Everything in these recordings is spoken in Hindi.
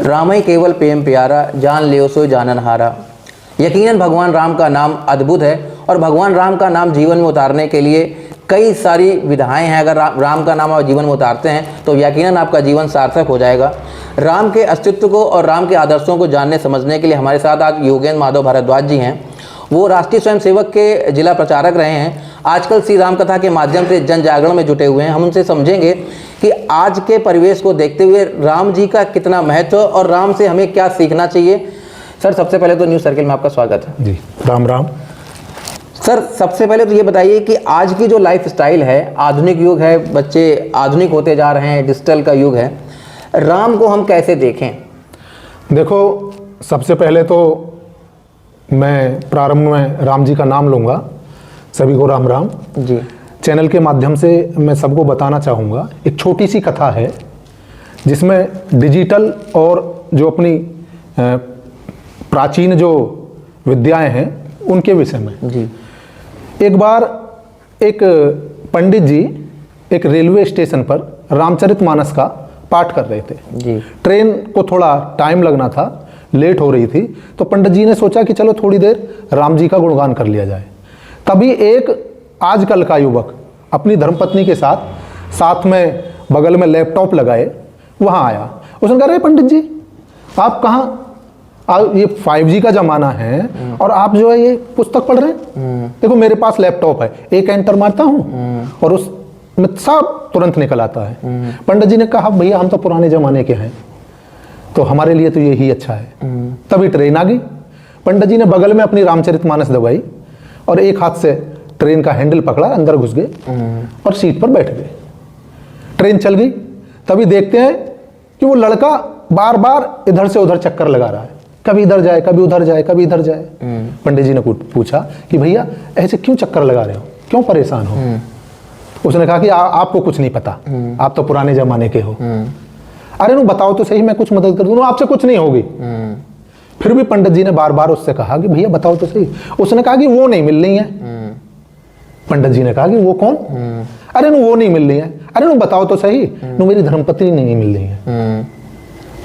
राम ही केवल प्रेम प्यारा, जान लियो सो जाननहारा। यकीनन भगवान राम का नाम अद्भुत है और भगवान राम का नाम जीवन में उतारने के लिए कई सारी विधाएं हैं। अगर राम का नाम आप जीवन में उतारते हैं तो यकीनन आपका जीवन सार्थक हो जाएगा। राम के अस्तित्व को और राम के आदर्शों को जानने समझने के लिए हमारे साथ आज योगेंद्र माधव भारद्वाज जी हैं। वो राष्ट्रीय स्वयंसेवक के जिला प्रचारक रहे हैं। आजकल श्री राम कथा के माध्यम से जन जागरण में जुटे हुए हैं। हम उनसे समझेंगे कि आज के परिवेश को देखते हुए राम जी का कितना महत्व और राम से हमें क्या सीखना चाहिए। सर, सबसे पहले तो न्यूज़ सर्किल में आपका स्वागत है। जी, राम राम। सर, सबसे पहले तो ये बताइए कि आज की जो लाइफ स्टाइल है, आधुनिक युग है, बच्चे आधुनिक होते जा रहे हैं, डिजिटल का युग है, राम को हम कैसे देखें? देखो, सबसे पहले तो मैं प्रारंभ में राम जी का नाम लूँगा। सभी को राम राम जी। चैनल के माध्यम से मैं सबको बताना चाहूँगा, एक छोटी सी कथा है जिसमें डिजिटल और जो अपनी प्राचीन जो विद्याएं हैं उनके विषय में। जी। एक बार एक पंडित जी एक रेलवे स्टेशन पर रामचरितमानस का पाठ कर रहे थे। जी। ट्रेन को थोड़ा टाइम लगना था, लेट हो रही थी, तो पंडित जी ने सोचा कि चलो थोड़ी देर राम जी का गुणगान कर लिया जाए। तभी एक आजकल का युवक अपनी धर्मपत्नी के साथ में बगल में लैपटॉप लगाए वहाँ आया। उसने कहा, अरे पंडित जी, आप कहाँ, ये 5G का ज़माना है और आप जो है ये पुस्तक पढ़ रहे हैं। देखो, मेरे पास लैपटॉप है, एक एंटर मारता हूँ और उसमें सब तुरंत निकल आता है। पंडित जी ने कहा, भैया हम तो पुराने ज़माने के हैं, तो हमारे लिए तो यही अच्छा है। तभी ट्रेन आ गई। पंडित जी ने बगल में अपनी रामचरितमानस दबाई और एक हाथ से ट्रेन का हैंडल पकड़ा, अंदर घुस गए और सीट पर बैठ गए। ट्रेन चल गई। तभी देखते हैं कि वो लड़का बार बार इधर से उधर चक्कर लगा रहा है, कभी इधर जाए, कभी उधर जाए, कभी इधर जाए। पंडित जी ने पूछा कि भैया ऐसे क्यों चक्कर लगा रहे हो, क्यों परेशान हो? उसने कहा कि आपको कुछ नहीं पता, आप तो पुराने जमाने के हो। अरे नु बताओ तो सही, मैं कुछ मदद कर दूं। आपसे कुछ नहीं होगी। फिर भी पंडित जी ने बार बार उससे कहा कि भैया बताओ तो सही। उसने कहा कि वो नहीं मिल रही है। पंडित जी ने कहा कि वो कौन? अरे नु वो नहीं मिल रही है। अरे नु बताओ तो सही। नु मेरी धर्मपत्नी नहीं मिल रही है।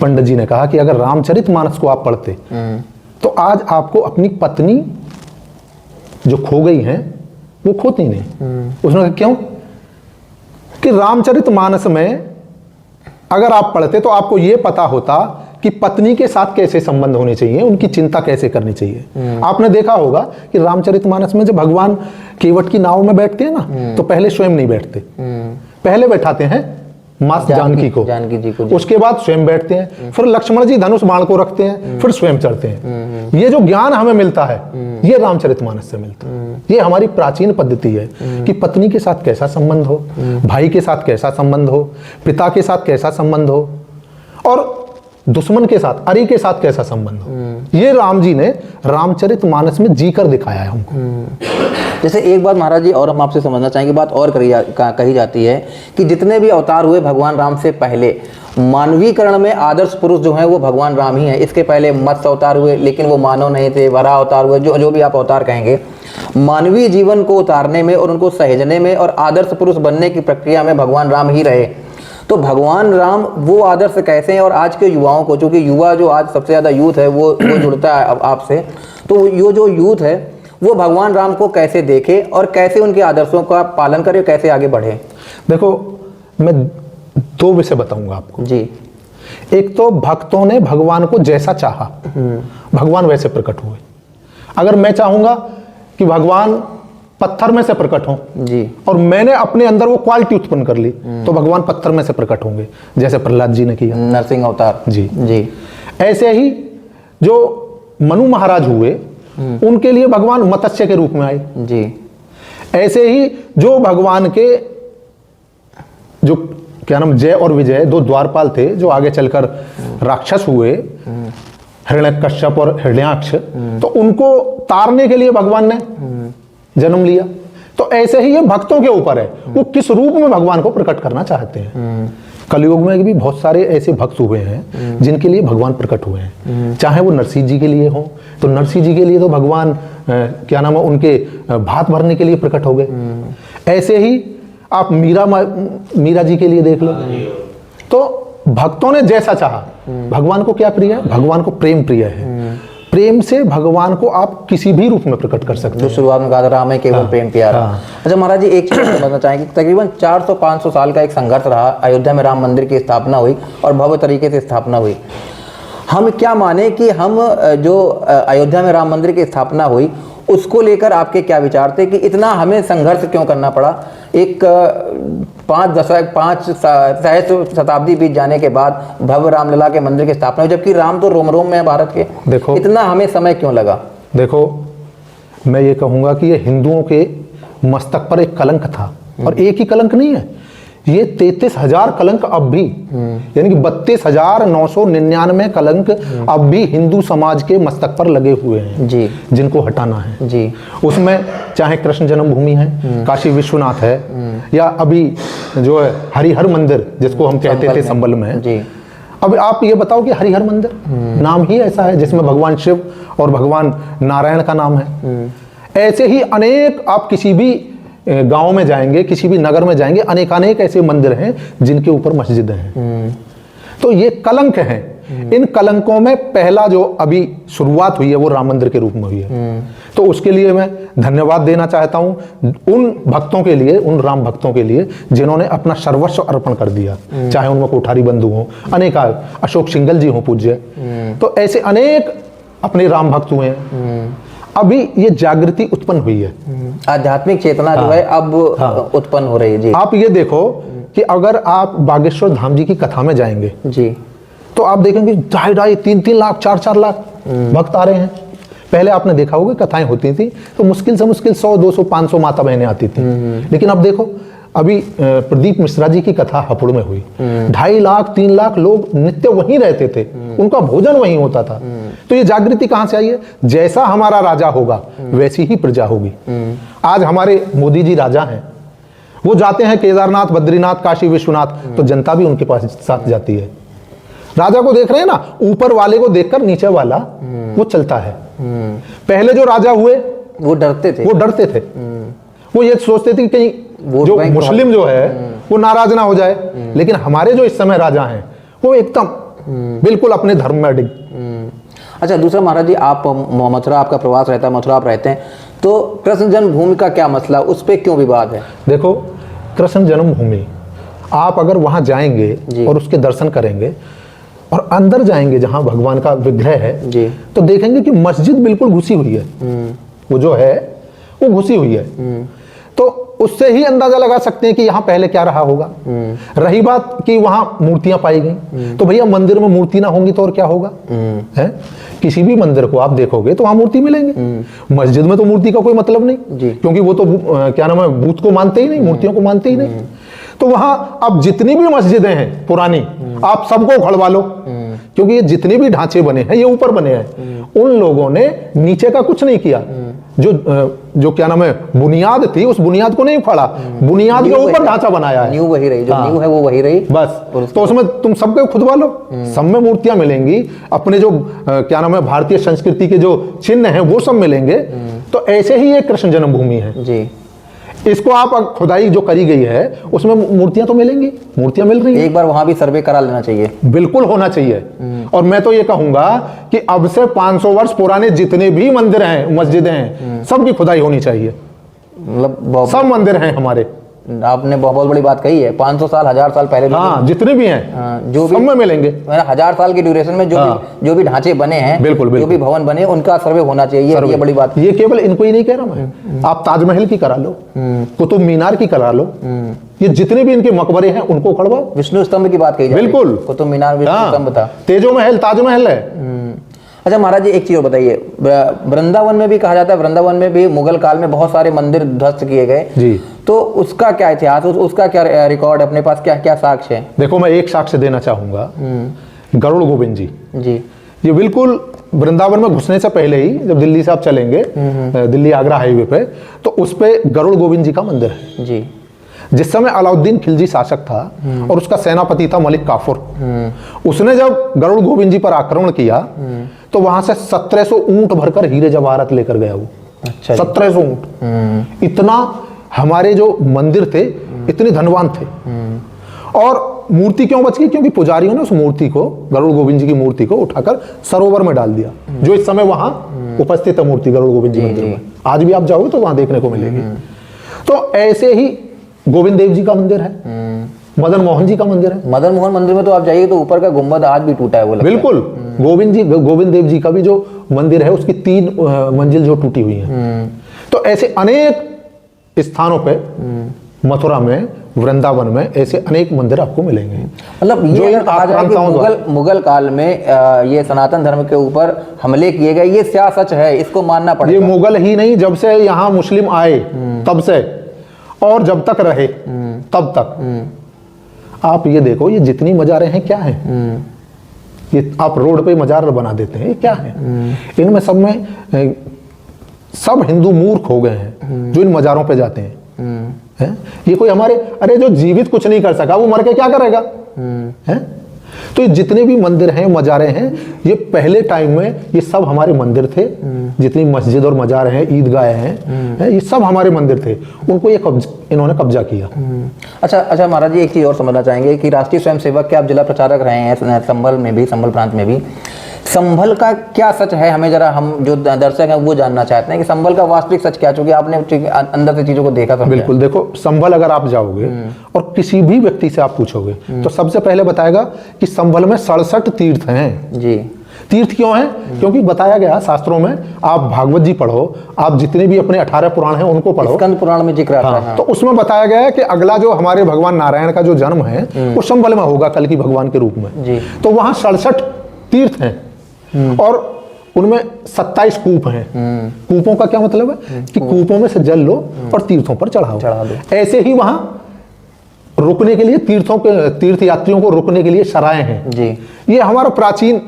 पंडित जी ने कहा कि अगर रामचरितमानस को आप पढ़ते तो आज आपको अपनी पत्नी जो खो गई हैं वो खोती नहीं। उसने कहा क्यों? कि रामचरितमानस में अगर आप पढ़ते तो आपको ये पता होता कि पत्नी के साथ कैसे संबंध होने चाहिए, उनकी चिंता कैसे करनी चाहिए। आपने देखा होगा कि रामचरितमानस में जब भगवान केवट की नाव में बैठते हैं ना, तो पहले स्वयं नहीं बैठते, पहले बैठाते हैं मां जानकी को, जानकी जी को। उसके बाद स्वयं बैठते हैं, फिर लक्ष्मण जी धनुष बाण को रखते हैं, फिर स्वयं चढ़ते हैं। ये जो ज्ञान हमें मिलता है ये रामचरितमानस से मिलता है। ये हमारी प्राचीन पद्धति है कि पत्नी के साथ कैसा संबंध हो, भाई के साथ कैसा संबंध हो, पिता के साथ कैसा संबंध हो और दुश्मन के साथ, अरी के साथ कैसा संबंध हो। ये राम जी ने रामचरितमानस में जी कर दिखाया है हमको। जैसे एक बात महाराज जी और हम आपसे समझना चाहेंगे, बात और कही जाती है कि जितने भी अवतार हुए भगवान राम से पहले, मानवीकरण में आदर्श पुरुष जो है वो भगवान राम ही है। इसके पहले मत्स्य अवतार हुए लेकिन वो मानव नहीं थे, वराह अवतार हुए, जो भी आप अवतार कहेंगे, मानवीय जीवन को उतारने में और उनको सहेजने में और आदर्श पुरुष बनने की प्रक्रिया में भगवान राम ही रहे। तो भगवान राम वो आदर्श कैसे हैं और आज के युवाओं को, चूंकि युवा जो आज सबसे ज़्यादा यूथ है वो जुड़ता है अब आपसे, तो ये जो यूथ है वो भगवान राम को कैसे देखे और कैसे उनके आदर्शों का पालन करे, कैसे आगे बढ़े? देखो, मैं दो विषय बताऊंगा आपको जी। एक तो भक्तों ने भगवान को जैसा चाहा, भगवान वैसे प्रकट हुए। अगर मैं चाहूंगा कि भगवान पत्थर में से प्रकट हो जी, और मैंने अपने अंदर वो क्वालिटी उत्पन्न कर ली, तो भगवान पत्थर में से प्रकट होंगे, जैसे प्रहलाद जी ने किया, नरसिंह अवतार। जी जी। ऐसे ही जो मनु महाराज हुए उनके लिए भगवान मत्स्य के रूप में आए। जी। ऐसे ही जो भगवान के जो क्या नाम, जय और विजय, दो द्वारपाल थे जो आगे चलकर राक्षस हुए, हिरण्यकश्यप और हिरण्याक्ष, तो उनको तारने के लिए भगवान ने जन्म लिया। तो ऐसे ही ये भक्तों के ऊपर है, वो किस रूप में भगवान को प्रकट करना चाहते हैं। कलयुग में भी बहुत सारे ऐसे भक्त हुए हैं जिनके लिए भगवान प्रकट हुए हैं, चाहे वो नरसिंह जी के लिए हो, तो नरसिंह जी के लिए तो भगवान क्या नाम है, उनके भात भरने के लिए प्रकट हो गए। ऐसे ही आप मीरा जी के लिए देख लो, तो भक्तों ने जैसा चाहा। भगवान को क्या प्रिय है? भगवान को प्रेम प्रिय है। प्रेम से भगवान को आप किसी भी रूप में प्रकट कर सकते जो हैं। शुरुआत में कहा था राम है केवल प्रेम प्यारा। अच्छा महाराज जी, एक चीज समझना चाहेंगे, तकरीबन 400-500 साल का एक संघर्ष रहा, अयोध्या में राम मंदिर की स्थापना हुई और भव्य तरीके से स्थापना हुई। हम क्या माने कि हम जो अयोध्या में राम मंदिर की स्थापना हुई उसको लेकर आपके क्या विचार थे कि इतना हमें संघर्ष क्यों करना पड़ा? एक 5 सहस्त्र शताब्दी बीत जाने के बाद भव्य रामलला के मंदिर की स्थापना हुई, जबकि राम तो रोम रोम में है भारत के। देखो, इतना हमें समय क्यों लगा? देखो, मैं ये कहूँगा कि ये हिंदुओं के मस्तक पर एक कलंक था, और एक ही कलंक नहीं है, ये 33,000 कलंक अब भी, यानी कि 32,999 कलंक अब भी हिंदू समाज के मस्तक पर लगे हुए हैं जी, जिनको हटाना है जी। उसमें चाहे कृष्ण जन्मभूमि है, काशी विश्वनाथ है, या अभी जो है हरिहर मंदिर जिसको हम कहते थे संबल में जी। अब आप ये बताओ कि हरिहर मंदिर नाम ही ऐसा है जिसमें भगवान शिव और भगवान नारायण का नाम है। ऐसे ही अनेक, आप किसी भी गांव में जाएंगे, किसी भी नगर में जाएंगे, अनेकानेक ऐसे मंदिर हैं जिनके ऊपर मस्जिद हैं। तो ये कलंक हैं। इन कलंकों में पहला जो अभी शुरुआत हुई है वो राम मंदिर के रूप में हुई है। तो उसके लिए मैं धन्यवाद देना चाहता हूं उन भक्तों के लिए, उन राम भक्तों के लिए जिन्होंने अपना सर्वस्व अर्पण कर दिया, चाहे उनमें कोठारी बंधु हो, अनेक अशोक सिंघल जी हो पूज्य, तो ऐसे अनेक अपने राम भक्त हुए हैं। अभी ये जागृति उत्पन्न हुई है, आध्यात्मिक चेतना जो है अब उत्पन्न हो रही है। जी, आप ये देखो कि अगर आप बागेश्वर धाम जी की कथा में जाएंगे जी, तो आप देखेंगे 2.5, 3 लाख, 4 लाख भक्त आ रहे हैं। पहले आपने देखा होगा कथाएं होती थी तो मुश्किल से मुश्किल 100, 200, 500 माता बहनें आती थी। लेकिन अब देखो, अभी प्रदीप मिश्रा जी की कथा हापुड़ में हुई, 2.5 लाख, 3 लाख लोग नित्य वहीं रहते थे, उनका भोजन वहीं होता था। तो ये जागृति कहां से आई है? जैसा हमारा राजा होगा वैसी ही प्रजा होगी। आज हमारे मोदी जी राजा हैं, वो जाते हैं केदारनाथ, बद्रीनाथ, काशी विश्वनाथ, तो जनता भी उनके पास साथ जाती है। राजा को देख रहे हैं ना, ऊपर वाले को देखकर नीचे वाला वो चलता है। पहले जो राजा हुए वो डरते थे, वो ये सोचते थे कि कहीं जो मुस्लिम जो है वो नाराज ना हो जाए। लेकिन हमारे जो इस समय राजा हैं वो एकदम बिल्कुल अपने धर्म में अडिग। अच्छा, दूसरा महाराज जी, आप मथुरा, आपका प्रवास रहता है, मथुरा आप रहते हैं, तो कृष्ण जन्मभूमि का क्या मसला, उस पर क्यों विवाद है? देखो, कृष्ण जन्मभूमि आप अगर वहां जाएंगे और उसके दर्शन करेंगे और अंदर जाएंगे जहां भगवान का विग्रह है जी, तो देखेंगे कि मस्जिद बिल्कुल घुसी हुई है। वो जो है वो घुसी हुई है। तो उससे ही अंदाजा लगा सकते हैं कि यहाँ पहले क्या रहा होगा। रही बात कि वहां मूर्तियां पाई गई, तो भैया मंदिर में मूर्ति ना होंगी तो और क्या होगा? है, किसी भी मंदिर को आप देखोगे तो वहां मूर्ति मिलेंगे। मस्जिद में तो मूर्ति का कोई मतलब नहीं, क्योंकि वो तो क्या नाम है, बूत को मानते ही नहीं, मूर्तियों को मानते ही नहीं। तो वहां अब जितनी भी मस्जिदें हैं पुरानी, आप सबको उखड़वा लो, क्योंकि ये जितने भी ढांचे बने हैं ये ऊपर बने हैं। उन लोगों ने नीचे का कुछ नहीं किया। जो क्या नाम है, बुनियाद थी, उस बुनियाद को नहीं उखाड़ा, बुनियाद के ऊपर ढांचा बनाया है। न्यू वही रही, जो न्यू है वो वही रही बस। तो उसमें तुम सबको खुदवा लो, सब में मूर्तियां मिलेंगी, अपने जो क्या नाम है भारतीय संस्कृति के जो चिन्ह हैं वो सब मिलेंगे। तो ऐसे ही ये कृष्ण जन्मभूमि है जी। इसको आप खुदाई जो करी गई है उसमें मूर्तियां तो मिलेंगी, मूर्तियां मिल रही हैं। एक बार वहां भी सर्वे करा लेना चाहिए, बिल्कुल होना चाहिए। और मैं तो ये कहूंगा कि अब से 500 वर्ष पुराने जितने भी मंदिर हैं, मस्जिदें हैं, सबकी खुदाई होनी चाहिए। मतलब सब मंदिर हैं हमारे। आपने बहुत बड़ी बात कही है। 500 साल, 1000 साल पहले, हाँ, जितने भी हैं जो सब में मिलेंगे। 1000 साल की ड्यूरेशन में जो भी ढांचे बने हैं, बिल्कुल, जो भी भवन बने, उनका सर्वे होना चाहिए। ये बड़ी बात। ये केवल इनको ही नहीं कह रहा मैं, आप ताजमहल की करा लो, कुतुब मीनार की करा लो, ये जितने भी इनके मकबरे हैं उनको उखड़वाओ। विष्णु स्तंभ की बात कही, बिल्कुल, कुतुब मीनार विष्णु स्तंभ था। तेजो महल ताजमहल है। अच्छा महाराज जी, एक चीज और बताइए, वृंदावन में भी कहा जाता है, वृंदावन में भी मुगल काल में बहुत सारे मंदिर ध्वस्त किए गए जी, तो उसका क्या इतिहास, उसका क्या रिकॉर्ड अपने पास, क्या क्या साक्ष्य है? देखो, मैं एक साक्ष्य देना चाहूंगा। गरुड़ गोविंद जी, ये बिल्कुल वृंदावन में घुसने से पहले ही, जब दिल्ली से आप चलेंगे दिल्ली आगरा हाईवे पे, तो उस पे गरुड़ गोविंद जी का मंदिर है जी। जिस समय अलाउद्दीन खिलजी शासक था और उसका सेनापति था मलिक काफूर, उसने जब गरुड़ गोविंद जी पर आक्रमण किया तो वहां से 1700 ऊंट भरकर हीरे जवाहरात लेकर गया वो। अच्छा, 1700 ऊंट। इतना हमारे जो मंदिर थे इतने धनवान थे। और मूर्ति क्यों बच गई? क्योंकि पुजारियों ने उस मूर्ति को, गरुड़ गोविंद जी की मूर्ति को उठाकर सरोवर में डाल दिया, जो इस समय वहां उपस्थित है मूर्ति गरुड़ गोविंद जी मंदिर में। आज भी आप जाओगे तो वहां देखने को मिलेगी। तो ऐसे ही गोविंद देव जी का मंदिर है, मदन मोहन जी का मंदिर है। मदन मोहन मंदिर में तो आप जाइए तो ऊपर का गुंबद आज भी टूटा है, वो लगता है। बिल्कुल, गोविंद देव जी का भी जो मंदिर है उसकी 3 मंजिल जो टूटी हुई है। तो ऐसे अनेक स्थानों पे, मथुरा में, वृंदावन में ऐसे अनेक मंदिर आपको मिलेंगे। मतलब ये जो अगर कहा जाए कि मुगल काल में ये सनातन धर्म के ऊपर हमले किए गए, ये क्या सच है? इसको मानना पड़ेगा। ये मुगल ही नहीं, जब से यहाँ मुस्लिम आए तब से, और जब तक रहे तब तक। आप ये देखो, ये जितनी मजारें हैं क्या है, ये आप रोड पे मजार बना देते हैं, ये क्या है? इनमें सब में सब हिंदू मूर्ख हो गए हैं जो इन मजारों पे जाते हैं। ये कोई हमारे, अरे जो जीवित कुछ नहीं कर सका वो मर के क्या करेगा? है? तो ये जितने भी मंदिर हैं, मजारे हैं, ये पहले टाइम में ये सब हमारे मंदिर थे। जितनी मस्जिद और मजार हैं, ईदगाहें हैं, ये सब हमारे मंदिर थे। उनको ये इन्होंने कब्जा किया। अच्छा महाराज जी, एक चीज़ और समझना चाहेंगे कि राष्ट्रीय स्वयंसेवक के आप जिला प्रचारक रहे हैं संभल में भी, संभल प्रांत में भी। संभल का क्या सच है, हमें जरा, हम जो दर्शक हैं वो जानना चाहते हैं कि संभल का वास्तविक सच क्या, चूंकि आपने अंदर से चीजों को देखा था। बिल्कुल, देखो संभल अगर आप जाओगे और किसी भी व्यक्ति से आप पूछोगे तो सबसे पहले बताएगा कि संभल में 67 तीर्थ हैं जी। तीर्थ क्यों है? क्योंकि बताया गया शास्त्रों में, आप भागवत जी पढ़ो, आप जितने भी अपने 18 पुराण हैं उनको पढ़ो, स्कंद पुराण में जिक्र आता है। तो उसमें बताया गया है कि अगला जो हमारे भगवान नारायण का जो जन्म है वो संभल में होगा, कल की भगवान के रूप में जी। तो वहां 67 तीर्थ हैं और उनमें 27 कूप हैं। कूपों का क्या मतलब है? कि कूपों में से जल लो और तीर्थों पर चढ़ा दो। ऐसे ही वहां रुकने के लिए तीर्थ यात्रियों को रुकने के लिए सराय हैं जी। ये हमारा प्राचीन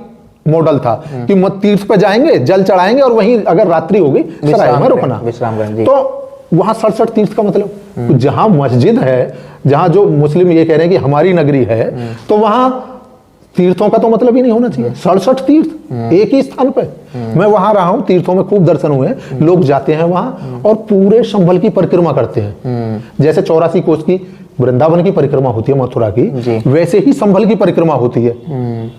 मॉडल था कि मत तीर्थ पे जाएंगे, जल चढ़ाएंगे और वहीं अगर रात्रि होगी सराय में रुकना। तो वहां 67 तीर्थ का मतलब जहां मस्जिद है, जहां जो मुस्लिम ये कह रहे हैं कि हमारी नगरी है, तो वहां तीर्थों का तो मतलब ही नहीं होना चाहिए। 67 तीर्थ एक ही स्थान पे। मैं वहां रहा हूं, तीर्थों में खूब दर्शन हुए, लोग जाते हैं वहां और पूरे संभल की परिक्रमा करते हैं। जैसे 84 कोस की वृंदावन की परिक्रमा होती है मथुरा की, वैसे ही संभल की परिक्रमा होती है।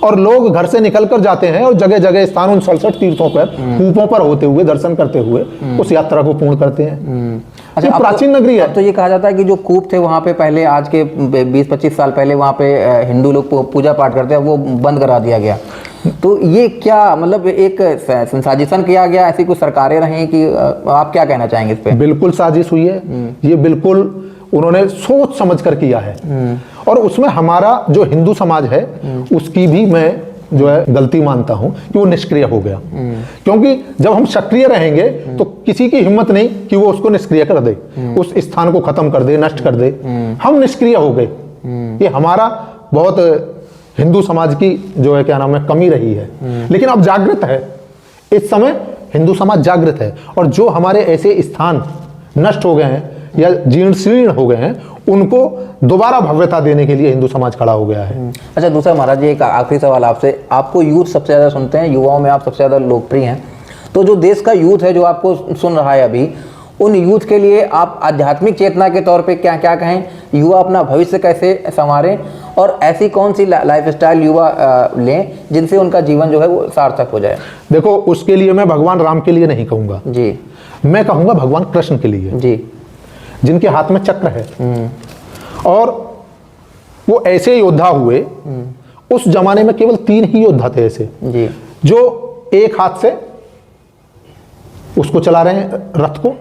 और लोग घर से निकल कर जाते हैं और जगह जगह स्थान उन 67 तीर्थों पर कूपों पर होते हुए, दर्शन करते हुए उस यात्रा को पूर्ण करते हैं। अच्छा, प्राचीन नगरी है। तो ये कहा जाता है कि जो कूप थे वहां पे पहले, आज के 20-25 साल पहले वहां पे हिंदू लोग पूजा पाठ करते हैं, वो बंद करा दिया गया। तो ये क्या मतलब एक साजिशन किया गया, ऐसी कुछ सरकारें रही कि आप क्या कहना चाहेंगे इस पे? बिल्कुल साजिश हुई है, ये बिल्कुल उन्होंने सोच समझ कर किया है। और उसमें हमारा जो हिंदू समाज है उसकी भी मैं जो है गलती मानता हूं कि वो निष्क्रिय हो गया। क्योंकि जब हम सक्रिय रहेंगे तो किसी की हिम्मत नहीं कि वो उसको निष्क्रिय कर दे, उस स्थान को खत्म कर दे, नष्ट कर दे। हम निष्क्रिय हो गए, ये हमारा बहुत हिंदू समाज की जो है क्या नाम है कमी रही है। लेकिन अब जागृत है, इस समय हिंदू समाज जागृत है और जो हमारे ऐसे स्थान नष्ट हो गए हैं या जीर्ण शीर्ण हो गए हैं उनको दोबारा भव्यता देने के लिए हिंदू समाज खड़ा हो गया है। अच्छा, दूसरा महाराज जी, एक आखिरी सवाल आपसे। आपको यूथ सबसे ज़्यादा सुनते हैं, युवाओं में आप सबसे ज़्यादा लोकप्रिय हैं, तो जो देश का यूथ है जो आपको सुन रहा है अभी, उन यूथ के लिए आप आध्यात्मिक चेतना के तौर पे क्या क्या कहें? युवा अपना भविष्य कैसे संवारें और ऐसी कौन सी लाइफ स्टाइल युवा लें जिनसे उनका जीवन जो है वो सार्थक हो जाए? देखो, उसके लिए मैं भगवान राम के लिए नहीं कहूँगा जी, मैं कहूँगा भगवान कृष्ण के लिए जी, जिनके हाथ में चक्र है और वो ऐसे योद्धा हुए। उस जमाने में केवल 3 ही योद्धा थे ऐसे जी, जो एक हाथ से उसको चला रहे हैं रथ को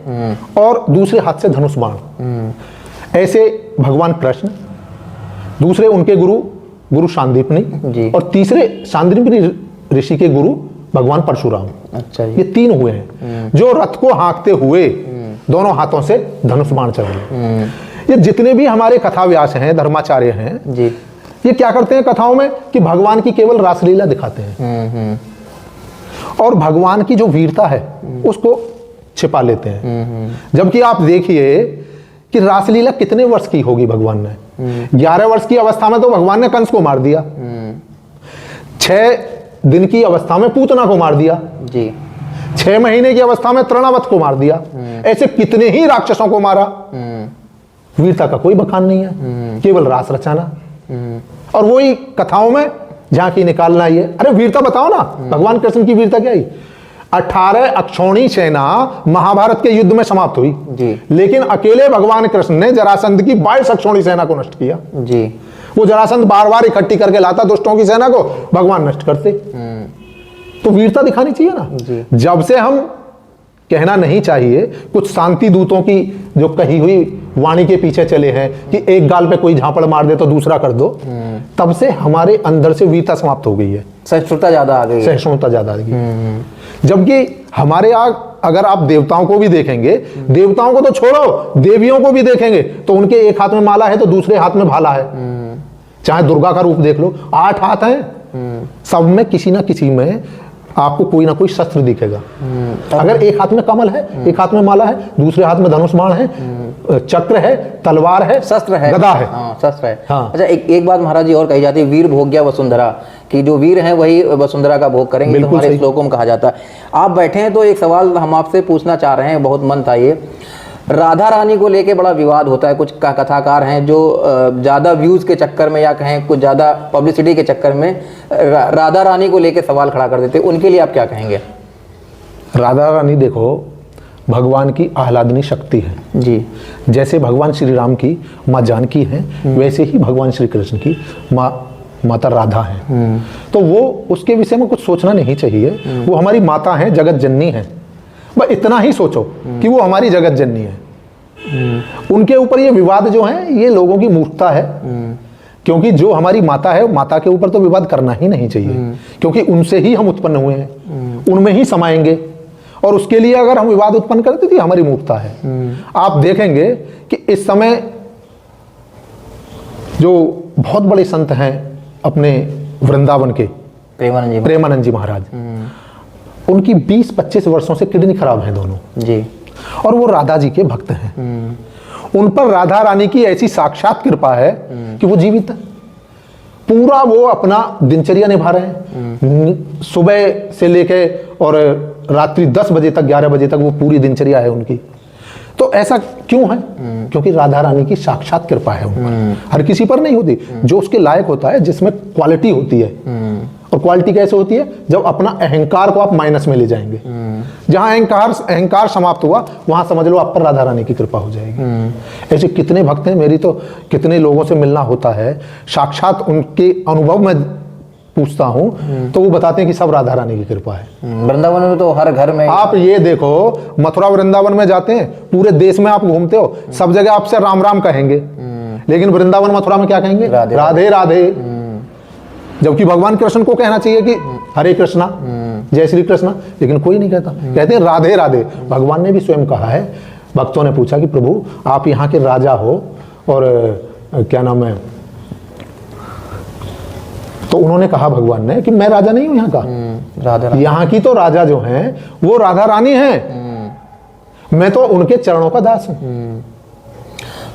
और दूसरे हाथ से धनुष बाण। ऐसे भगवान कृष्ण, दूसरे उनके गुरु शांदीपनी और तीसरे शांदीपनी ऋषि के गुरु भगवान परशुराम। अच्छा, ये 3 हुए हैं जो रथ को हाँकते हुए दोनों हाथों से धनुष बाण चल रहे। ये जितने भी हमारे कथा व्यास हैं, धर्माचार्य हैं जी, ये क्या करते हैं कथाओं में कि भगवान की केवल रासलीला दिखाते हैं और भगवान की जो वीरता है उसको छिपा लेते हैं। जबकि आप देखिए कि रासलीला कितने वर्ष की होगी भगवान ने। 11 वर्ष की अवस्था में तो भगवान ने कंस को मार दिया, 6 दिन की अवस्था में पूतना को मार दिया जी, 6 महीने की अवस्था में तृणावत को मार दिया। ऐसे कितने ही राक्षसों को मारा। वीरता का कोई बखान नहीं है, केवल रास रचाना और वही कथाओं में झांकी निकालना। ये अरे वीरता बताओ ना, भगवान कृष्ण की वीरता क्या ही। 18 अक्षौणी सेना महाभारत के युद्ध में समाप्त हुई जी। लेकिन अकेले भगवान कृष्ण ने जरासंध की 22 अक्षौणी सेना को नष्ट किया जी। वो जरासंध बार बार इकट्ठी करके लाता दुष्टों की सेना को, भगवान नष्ट करते। तो वीरता दिखानी चाहिए ना जी। जब से हम कहना नहीं चाहिए, कुछ शांति दूतों की जो कही हुई वाणी के पीछे चले हैं कि एक गाल पे कोई झापड़ मार दे तो दूसरा कर दो, तब से हमारे अंदर से वीरता समाप्त हो गई है, सहिष्णुता ज्यादा आ गई है। सहिष्णुता ज्यादा आ गई है। जबकि हमारे यहाँ अगर आप देवताओं को भी देखेंगे, देवताओं को तो छोड़ो, देवियों को भी देखेंगे तो उनके एक हाथ में माला है तो दूसरे हाथ में भाला है। चाहे दुर्गा का रूप देख लो, 8 हाथ हैं, सब में किसी ना किसी में आपको कोई ना कोई शस्त्र दिखेगा। अगर एक हाथ में कमल है, एक हाथ में माला है, दूसरे हाथ में धनुष बाण है, चक्र है, तलवार है, शस्त्र है, गदा है। हाँ, शस्त्र है। हाँ। अच्छा, एक बात महाराज जी और कही जाती है, वीर भोग्या वसुंधरा, कि जो वीर हैं वही वसुंधरा का भोग करेंगे, तो हमारे श्लोकों में कहा जाता है। आप बैठे हैं तो एक सवाल हम आपसे पूछना चाह रहे हैं, बहुत मन था ये। राधा रानी को लेके बड़ा विवाद होता है, कुछ कथाकार हैं जो ज़्यादा व्यूज़ के चक्कर में या कहें कुछ ज़्यादा पब्लिसिटी के चक्कर में राधा रानी को लेके सवाल खड़ा कर देते, उनके लिए आप क्या कहेंगे? राधा रानी देखो भगवान की आह्लादनी शक्ति है जी। जैसे भगवान श्री राम की माँ जानकी है, वैसे ही भगवान श्री कृष्ण की माता राधा है। तो वो उसके विषय में कुछ सोचना नहीं चाहिए, वो हमारी माता है, जगत जननी है। बस इतना ही सोचो कि वो हमारी जगत जननी है। उनके ऊपर ये विवाद जो है ये लोगों की मूर्खता है, क्योंकि जो हमारी माता है, माता के ऊपर तो विवाद करना ही नहीं चाहिए, क्योंकि उनसे ही हम उत्पन्न हुए हैं, उनमें ही समाएंगे, और उसके लिए अगर हम विवाद उत्पन्न करते तो हमारी मूर्खता है। आप देखेंगे कि इस समय जो बहुत बड़े संत हैं अपने वृंदावन के, प्रेमानंद जी महाराज, उनकी 20-25 वर्षों से किडनी खराब है दोनों जी, और वो राधा जी के भक्त हैं। उन पर राधा रानी की ऐसी साक्षात कृपा है कि वो जीवित है। पूरा वो अपना दिनचर्या निभा रहे हैं, सुबह से लेके और रात्रि 10 बजे तक, 11 बजे तक वो पूरी दिनचर्या है उनकी। तो ऐसा क्यों है? क्योंकि राधा रानी की साक्षात कृपा है उन पर, हर किसी पर नहीं होती, जो उसके लायक होता है, जिसमें क्वालिटी होती है। और क्वालिटी कैसे होती है? जब अपना अहंकार को आप माइनस में ले जाएंगे। जहां अहंकार समाप्त हुआ, वहां समझ लो आप पर राधा रानी की कृपा हो जाएगी। ऐसे कितने भक्त हैं, मेरी तो कितने लोगों से मिलना होता है, साक्षात उनके अनुभव में पूछता हूं तो वो बताते हैं कि सब राधा रानी की कृपा है। वृंदावन में तो हर घर में, आप ये देखो, मथुरा वृंदावन में जाते हैं, पूरे देश में आप घूमते हो, सब जगह आपसे राम राम कहेंगे, लेकिन वृंदावन मथुरा में क्या कहेंगे? राधे राधे। जबकि भगवान कृष्ण को कहना चाहिए कि हरे कृष्णा, जय श्री कृष्णा, लेकिन कोई नहीं कहता, कहते हैं राधे राधे। भगवान ने भी स्वयं कहा है, भक्तों ने पूछा कि प्रभु आप यहाँ के राजा हो और क्या नाम है, तो उन्होंने कहा भगवान ने कि मैं राजा नहीं हूं यहाँ का, राधा यहाँ की तो राजा जो हैं वो राधा रानी है, मैं तो उनके चरणों का दास हूं।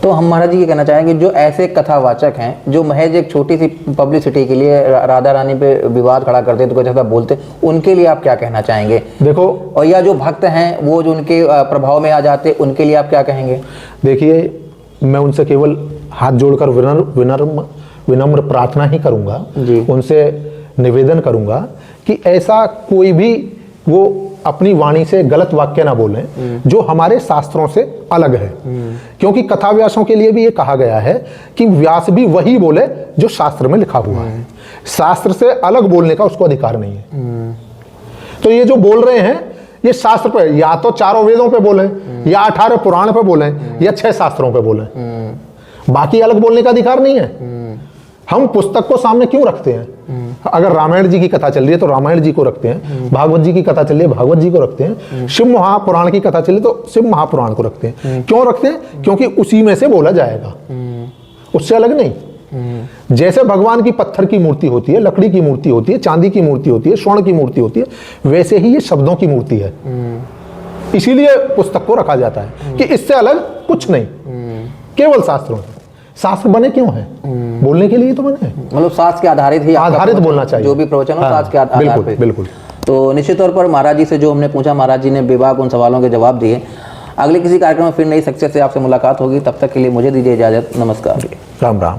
तो हम महाराज जी ये कहना चाहेंगे, जो ऐसे कथावाचक हैं जो महज एक छोटी सी पब्लिसिटी के लिए राधा रानी पे विवाद खड़ा करते हैं, तो कुछ ऐसा बोलते हैं, उनके लिए आप क्या कहना चाहेंगे? देखो, और या जो भक्त हैं वो जो उनके प्रभाव में आ जाते, उनके लिए आप क्या कहेंगे? देखिए, मैं उनसे केवल हाथ जोड़कर विनम्र प्रार्थना ही करूंगा, उनसे निवेदन करूंगा कि ऐसा कोई भी वो अपनी वाणी से गलत वाक्य ना बोलें जो हमारे शास्त्रों से अलग है। क्योंकि कथा व्यासों के लिए भी ये कहा गया है कि व्यास भी वही बोले जो शास्त्र में लिखा हुआ है, शास्त्र से अलग बोलने का उसको अधिकार नहीं है। तो ये जो बोल रहे हैं ये शास्त्र पे, या तो 4 वेदों पे बोले, या 18 पुराण पे बोले, या 6 शास्त्रों पे बोले, बाकी अलग बोलने का अधिकार नहीं है। हम पुस्तक को सामने क्यों रखते हैं? अगर रामायण जी की कथा चल रही है तो रामायण जी को रखते हैं, भागवत जी की कथा चल रही है भागवत जी को रखते हैं, शिव महापुराण की कथा चल रही तो शिव महापुराण को रखते हैं। क्यों रखते हैं? क्योंकि उसी में से बोला जाएगा, उससे अलग नहीं। जैसे भगवान की पत्थर की मूर्ति होती है, लकड़ी की मूर्ति होती है, चांदी की मूर्ति होती है, स्वर्ण की मूर्ति होती है, वैसे ही ये शब्दों की मूर्ति है। इसीलिए पुस्तक को रखा जाता है कि इससे अलग कुछ नहीं, केवल शास्त्रों में। शास्त्र बने क्यों है? बोलने के लिए तो बने हैं, मतलब शास्त्र के आधारित ही आधारित बोलना चाहिए, जो भी प्रवचन हो शास्त्र के आधार बिल्कुल पे। बिल्कुल। तो निश्चित तौर पर महाराज जी से जो हमने पूछा, महाराज जी ने बेबाक उन सवालों के जवाब दिए। अगले किसी कार्यक्रम में फिर नई सक्सेस से आपसे मुलाकात होगी। तब तक के लिए मुझे दीजिए इजाज़त। नमस्कार। राम राम।